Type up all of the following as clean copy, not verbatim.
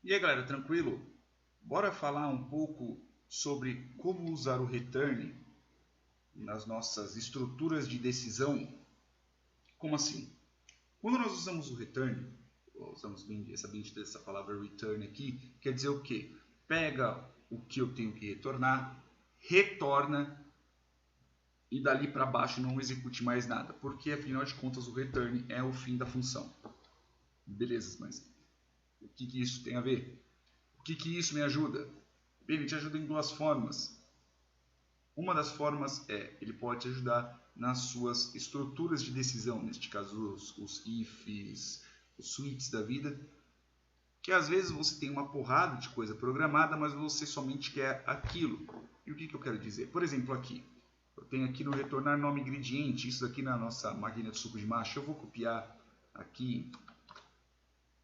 E aí galera, tranquilo? Bora falar um pouco sobre como usar o return nas nossas estruturas de decisão? Como assim? Quando nós usamos o return, usamos bem essa palavra return aqui, quer dizer o quê? Pega o que eu tenho que retornar, retorna e dali para baixo não execute mais nada, porque afinal de contas o return é o fim da função. Beleza, mas o que isso tem a ver? O que isso me ajuda? Bem, ele te ajuda em duas formas. Uma das formas é, ele pode te ajudar nas suas estruturas de decisão, neste caso os ifs, os switches da vida, que às vezes você tem uma porrada de coisa programada, mas você somente quer aquilo. E o que eu quero dizer? Por exemplo, aqui, eu tenho aqui no retornar nome ingrediente, isso aqui na nossa máquina de suco de macho, eu vou copiar aqui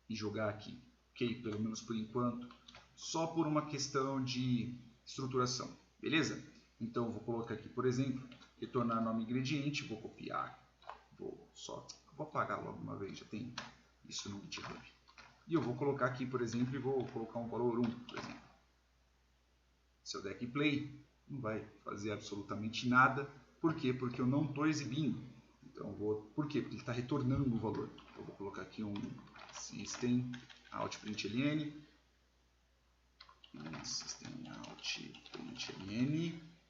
e jogar aqui, ok? Pelo menos por enquanto, só por uma questão de estruturação, beleza? Então eu vou colocar aqui, por exemplo, retornar nome ingrediente, vou copiar, vou apagar logo uma vez, já tem isso no GitHub. E eu vou colocar aqui, por exemplo, e vou colocar um valor 1, por exemplo. Se eu der aqui play, não vai fazer absolutamente nada. Por quê? Porque eu não estou exibindo. Então, por quê? Porque ele está retornando o valor. Eu vou colocar aqui um system out println,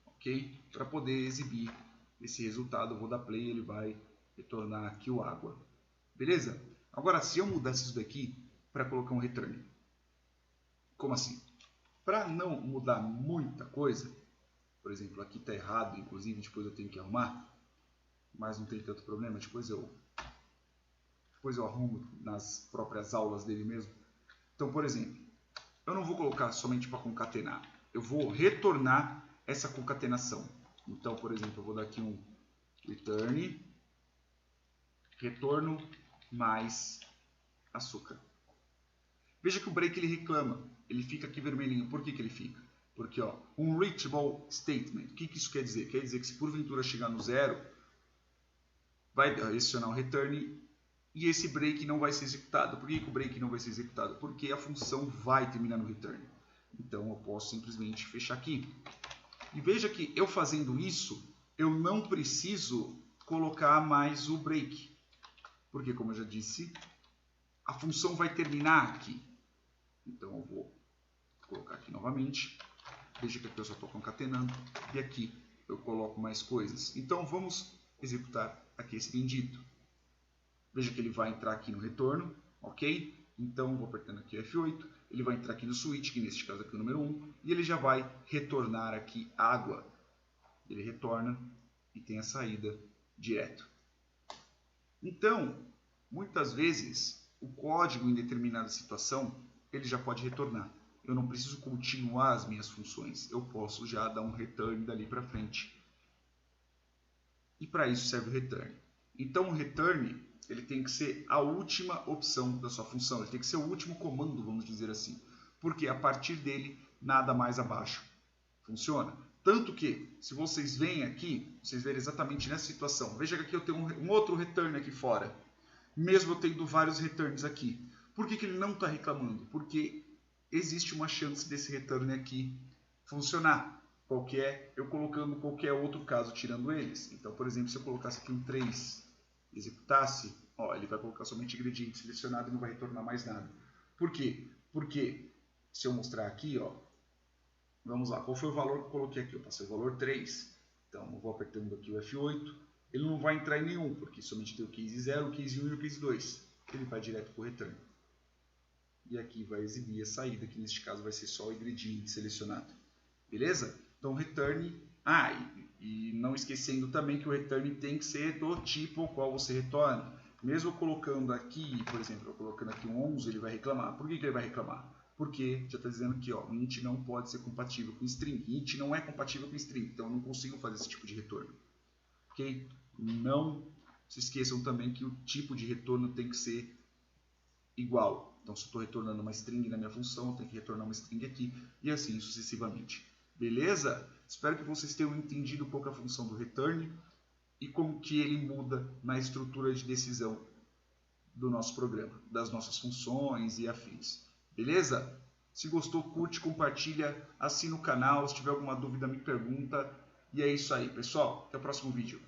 ok? Para poder exibir esse resultado, eu vou dar play e ele vai retornar aqui o água. Beleza? Agora, se eu mudasse isso daqui para colocar um return, como assim? Para não mudar muita coisa, por exemplo, aqui está errado, inclusive depois eu tenho que arrumar, mas não tem tanto problema, depois eu arrumo nas próprias aulas dele mesmo. Então, por exemplo, eu não vou colocar somente para concatenar, eu vou retornar essa concatenação. Então, por exemplo, eu vou dar aqui um retorno mais açúcar. Veja que o break ele reclama, ele fica aqui vermelhinho. Por que ele fica? Porque ó, um reachable statement, o que isso quer dizer? Quer dizer que se porventura chegar no zero, vai adicionar um return e esse break não vai ser executado. Por que o break não vai ser executado? Porque a função vai terminar no return. Então eu posso simplesmente fechar aqui. E veja que eu fazendo isso, eu não preciso colocar mais o break. Porque, como eu já disse, a função vai terminar aqui. Então eu vou colocar aqui novamente. Veja que aqui eu só estou concatenando. E aqui eu coloco mais coisas. Então vamos executar aqui esse bendito. Veja que ele vai entrar aqui no retorno, ok? Então vou apertando aqui o F8. Ele vai entrar aqui no switch, que neste caso aqui é o número 1. E ele já vai retornar aqui água. Ele retorna e tem a saída direto. Então, muitas vezes, o código em determinada situação, ele já pode retornar. Eu não preciso continuar as minhas funções. Eu posso já dar um return dali para frente. E para isso serve o return. Então, o return ele tem que ser a última opção da sua função. Ele tem que ser o último comando, vamos dizer assim. Porque a partir dele, nada mais abaixo funciona. Tanto que, se vocês veem aqui, vocês verem exatamente nessa situação. Veja que aqui eu tenho um outro return aqui fora. Mesmo eu tendo vários returns aqui. Por que ele não está reclamando? Porque existe uma chance desse return aqui funcionar. Qual que é? Eu colocando qualquer outro caso, tirando eles. Então, por exemplo, se eu colocasse aqui um 3, executasse, ó, ele vai colocar somente ingrediente selecionado e não vai retornar mais nada. Por quê? Porque, se eu mostrar aqui, ó, vamos lá, qual foi o valor que eu coloquei aqui? Eu passei o valor 3. Então, eu vou apertando aqui o F8. Ele não vai entrar em nenhum, porque somente tem o case 0, o case 1 e o case 2. Ele vai direto para o return. E aqui vai exibir a saída, que neste caso vai ser só o ingrediente selecionado. Beleza? Então, return... e não esquecendo também que o return tem que ser do tipo ao qual você retorna. Mesmo colocando aqui, por exemplo, eu colocando aqui um 11, ele vai reclamar. Por que ele vai reclamar? Porque já está dizendo que ó, int não pode ser compatível com string. Int não é compatível com string, então eu não consigo fazer esse tipo de retorno. Ok? Não se esqueçam também que o tipo de retorno tem que ser igual. Então, se eu estou retornando uma string na minha função, eu tenho que retornar uma string aqui, e assim sucessivamente. Beleza? Espero que vocês tenham entendido um pouco a função do return e como que ele muda na estrutura de decisão do nosso programa, das nossas funções e afins. Beleza? Se gostou, curte, compartilha, assina o canal. Se tiver alguma dúvida, me pergunta. E é isso aí, pessoal. Até o próximo vídeo.